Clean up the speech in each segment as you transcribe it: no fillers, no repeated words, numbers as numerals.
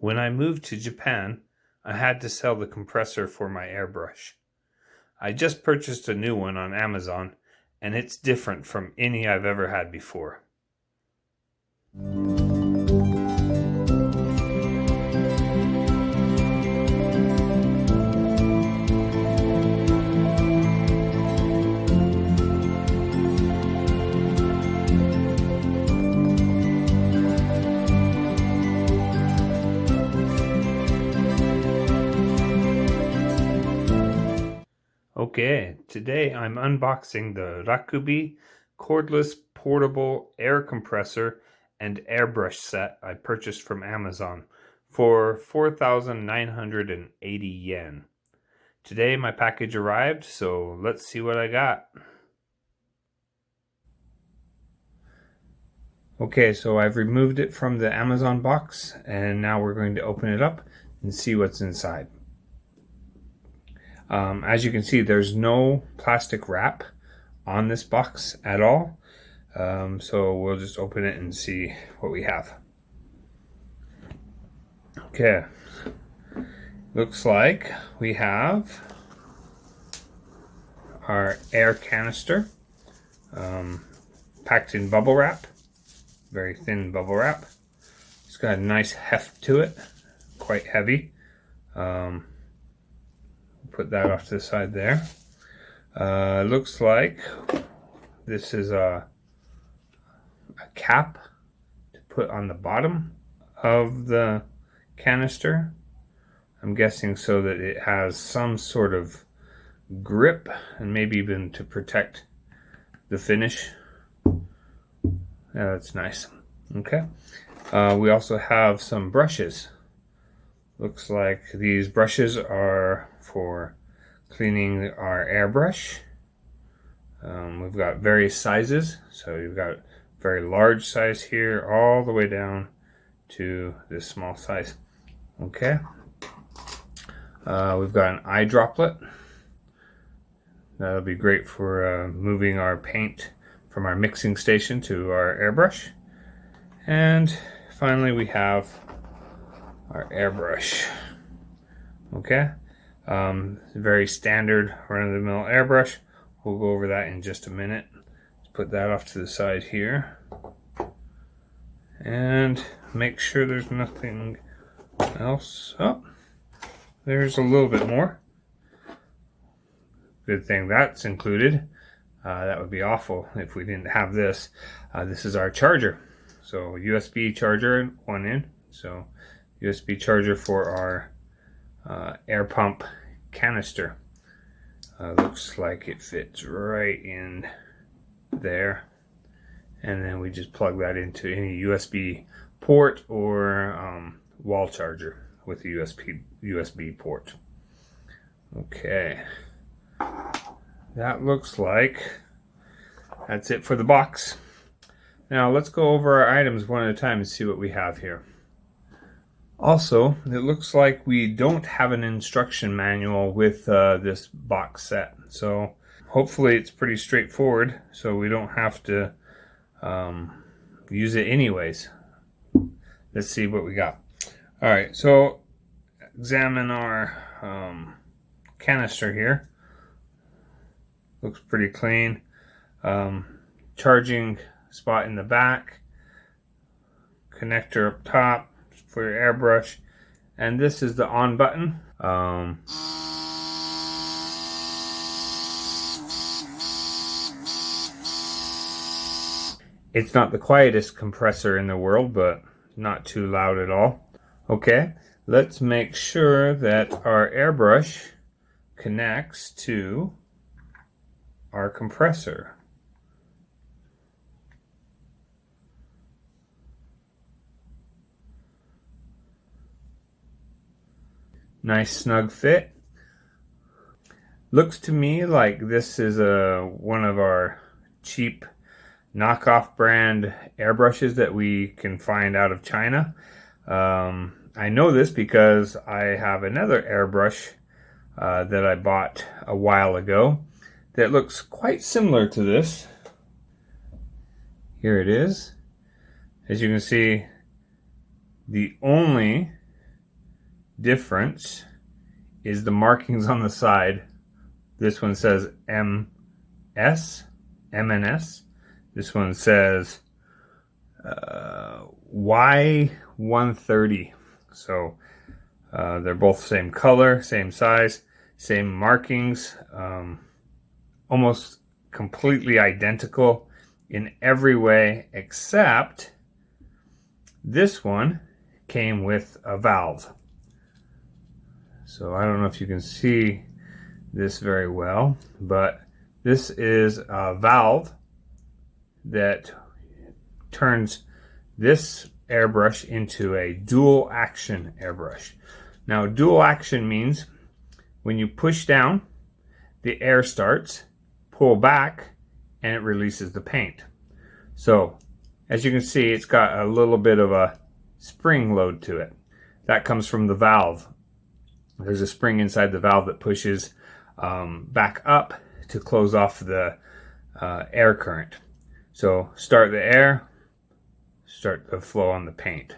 When I moved to Japan, I had to sell the compressor for my airbrush. I just purchased a new one on Amazon, and it's different from any I've ever had before. Okay, today I'm unboxing the Rakuby cordless portable air compressor and airbrush set I purchased from Amazon for 4,980 yen. Today my package arrived, so let's see what I got. Okay, so I've removed it from the Amazon box, and now we're going to open it up and see what's inside. As you can see, there's no plastic wrap on this box at all. So we'll just open it and see what we have. Okay, looks like we have our air canister packed in bubble wrap, very thin bubble wrap. It's got a nice heft to it, quite heavy. Put that off to the side there. Looks like this is a cap to put on the bottom of the canister. I'm guessing so that it has some sort of grip and maybe even to protect the finish. Yeah, that's nice. Okay. We also have some brushes. Looks like these brushes are for cleaning our airbrush. We've got various sizes, so you've got very large size here all the way down to this small size. Okay. We've got an eye droplet. That'll be great for moving our paint from our mixing station to our airbrush. And finally we have our airbrush. Okay. Very standard run-of-the-mill airbrush. We'll go over that in just a minute. Let's put that off to the side here and make sure there's nothing else. Oh, there's a little bit more. Good thing that's included. That would be awful if we didn't have this. This is our charger. So USB charger, one in. So USB charger for our air pump canister. Looks like it fits right in there, and then we just plug that into any USB port or wall charger with a USB port. Okay, that looks like that's it for the box. Now let's go over our items one at a time and see what we have here. Also, it looks like we don't have an instruction manual with this box set, so hopefully it's pretty straightforward, so we don't have to use it anyways. Let's see what we got. Alright, so examine our canister here. Looks pretty clean. Charging spot in the back, connector up top for your airbrush, and this is the on button. It's not the quietest compressor in the world, but not too loud at all. Okay, let's make sure that our airbrush connects to our compressor. Nice snug fit. Looks to me like this is one of our cheap knockoff brand airbrushes that we can find out of China. I know this because I have another airbrush that I bought a while ago that looks quite similar to this. Here it is. As you can see, the only difference is the markings on the side. This one says MS, MNS. This one says Y130. So they're both same color, same size, same markings, almost completely identical in every way, except this one came with a valve. So I don't know if you can see this very well, but this is a valve that turns this airbrush into a dual action airbrush. Now, dual action means when you push down, the air starts, pull back, and it releases the paint. So as you can see, it's got a little bit of a spring load to it. That comes from the valve. There's a spring inside the valve that pushes back up to close off the air current. So start the air, start the flow on the paint.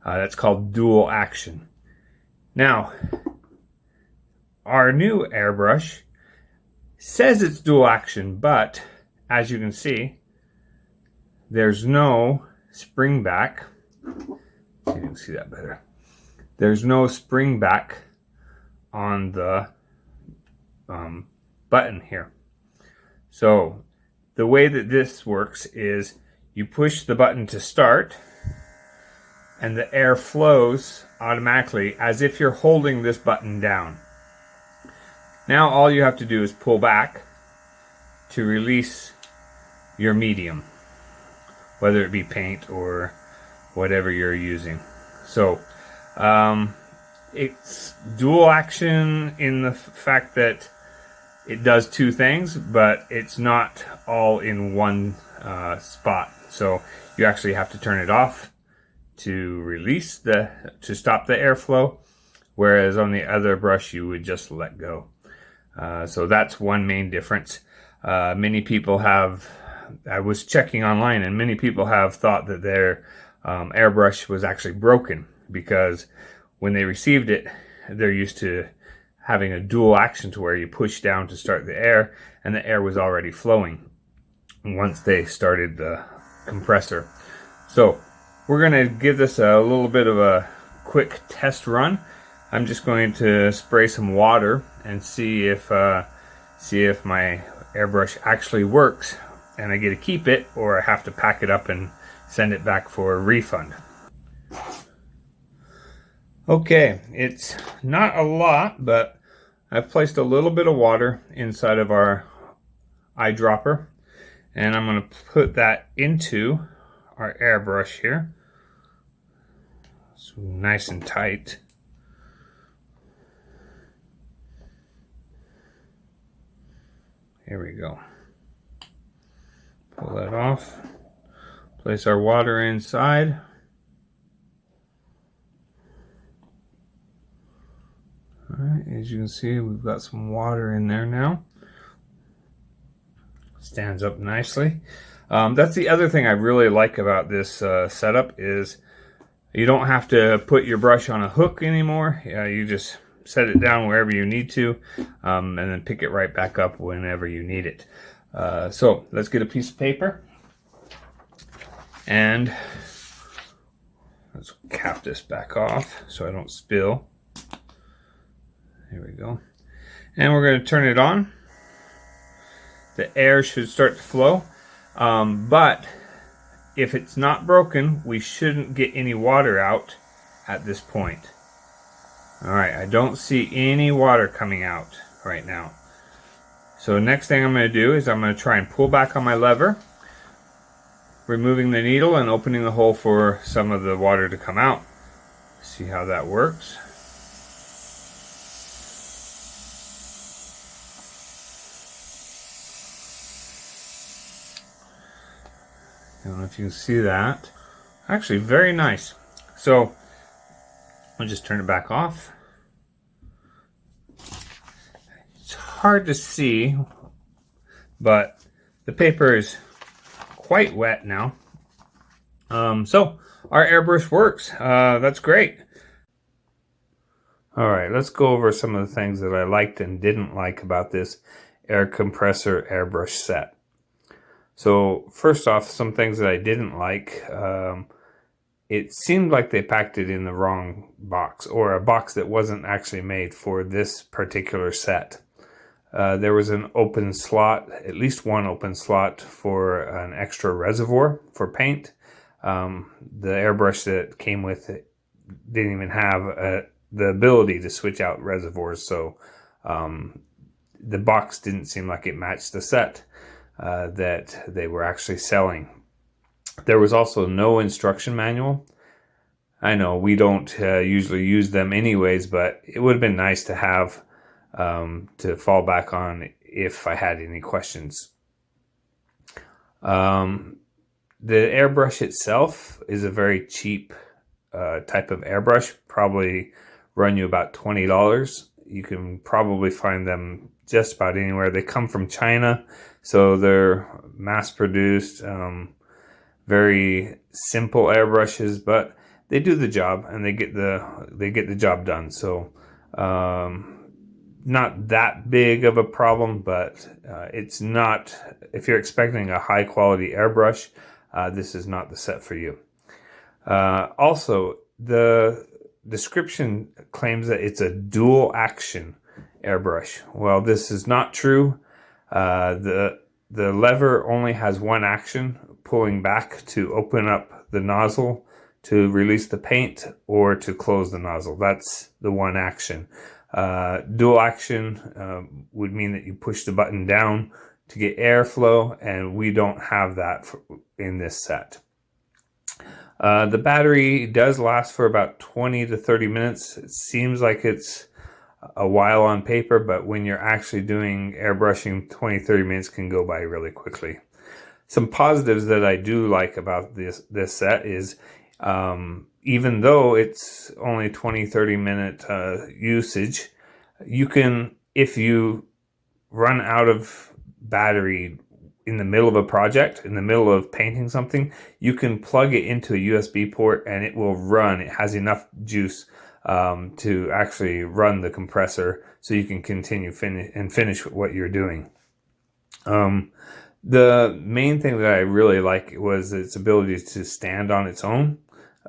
That's called dual action. Now, our new airbrush says it's dual action, but as you can see, there's no spring back. You can see that better. There's no spring back on the button here. So the way that this works is you push the button to start and the air flows automatically as if you're holding this button down. Now all you have to do is pull back to release your medium, whether it be paint or whatever you're using. So it's dual action in the fact that it does two things, but it's not all in one spot. So you actually have to turn it off to release to stop the airflow, whereas on the other brush you would just let go. So that's one main difference. Many people have, I was checking online, and many people have thought that their airbrush was actually broken because when they received it, they're used to having a dual action to where you push down to start the air and the air was already flowing once they started the compressor. So we're going to give this a little bit of a quick test run. I'm just going to spray some water and see if my airbrush actually works and I get to keep it, or I have to pack it up and send it back for a refund. Okay, it's not a lot, but I've placed a little bit of water inside of our eyedropper, and I'm going to put that into our airbrush here. So nice and tight. Here we go. Pull that off. Place our water inside. Alright, as you can see, we've got some water in there now. Stands up nicely. That's the other thing I really like about this setup is you don't have to put your brush on a hook anymore. You just set it down wherever you need to, and then pick it right back up whenever you need it. So let's get a piece of paper and let's cap this back off so I don't spill. There we go. And we're going to turn it on. The air should start to flow, but if it's not broken, we shouldn't get any water out at this point. Alright, I don't see any water coming out right now. So next thing I'm going to do is I'm going to try and pull back on my lever, removing the needle and opening the hole for some of the water to come out. See how that works. I don't know if you can see that. Actually, very nice. So I'll just turn it back off. It's hard to see, but the paper is quite wet now. So our airbrush works. That's great. Alright, let's go over some of the things that I liked and didn't like about this air compressor airbrush set. So first off, some things that I didn't like. It seemed like they packed it in the wrong box, or a box that wasn't actually made for this particular set. There was an open slot, at least one open slot, for an extra reservoir for paint. The airbrush that came with it didn't even have the ability to switch out reservoirs, so the box didn't seem like it matched the set that they were actually selling. There was also no instruction manual. I know we don't usually use them anyways, but it would have been nice to have to fall back on if I had any questions. The airbrush itself is a very cheap type of airbrush, probably run you about $20. You can probably find them just about anywhere. They come from China, so they're mass produced, very simple airbrushes, but they do the job and they get the job done. So not that big of a problem, but it's not, if you're expecting a high quality airbrush, this is not the set for you. Also, the description claims that it's a dual action airbrush. Well, this is not true. The lever only has one action, pulling back to open up the nozzle to release the paint or to close the nozzle. That's the one action. Dual action would mean that you push the button down to get airflow, and we don't have that in this set. The battery does last for about 20 to 30 minutes. It seems like it's a while on paper, but when you're actually doing airbrushing, 20-30 minutes can go by really quickly. Some positives that I do like about this set is even though it's only 20-30 minute usage, you can, if you run out of battery in the middle of a project, in the middle of painting something, you can plug it into a USB port and it will run. It has enough juice to actually run the compressor, so you can continue finish what you're doing. The main thing that I really like was its ability to stand on its own.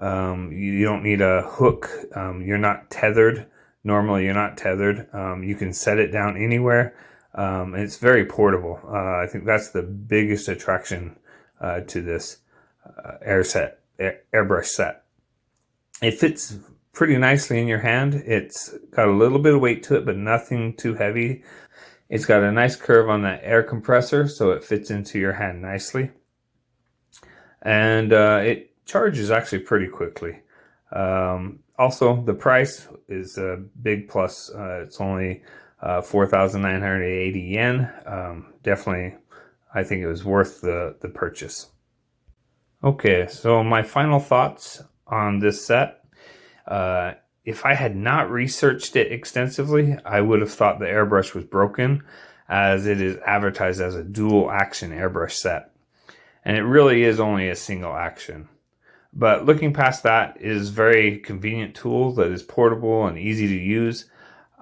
You don't need a hook. You're not tethered. Normally you're not tethered. You can set it down anywhere. And it's very portable. I think that's the biggest attraction to this airbrush set. It fits pretty nicely in your hand. It's got a little bit of weight to it, but nothing too heavy. It's got a nice curve on that air compressor, so it fits into your hand nicely. And it charges actually pretty quickly. Also, the price is a big plus. It's only 4,980 yen. Definitely, I think it was worth the purchase. Okay, so my final thoughts on this set. If I had not researched it extensively, I would have thought the airbrush was broken, as it is advertised as a dual action airbrush set. And it really is only a single action. But looking past that, it is a very convenient tool that is portable and easy to use.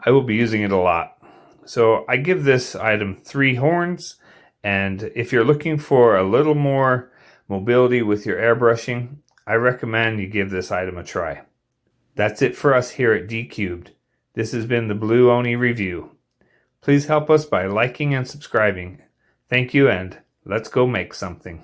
I will be using it a lot. So I give this item 3 horns, and if you're looking for a little more mobility with your airbrushing, I recommend you give this item a try. That's it for us here at D-Cubed. This has been the Blue Oni review. Please help us by liking and subscribing. Thank you, and let's go make something.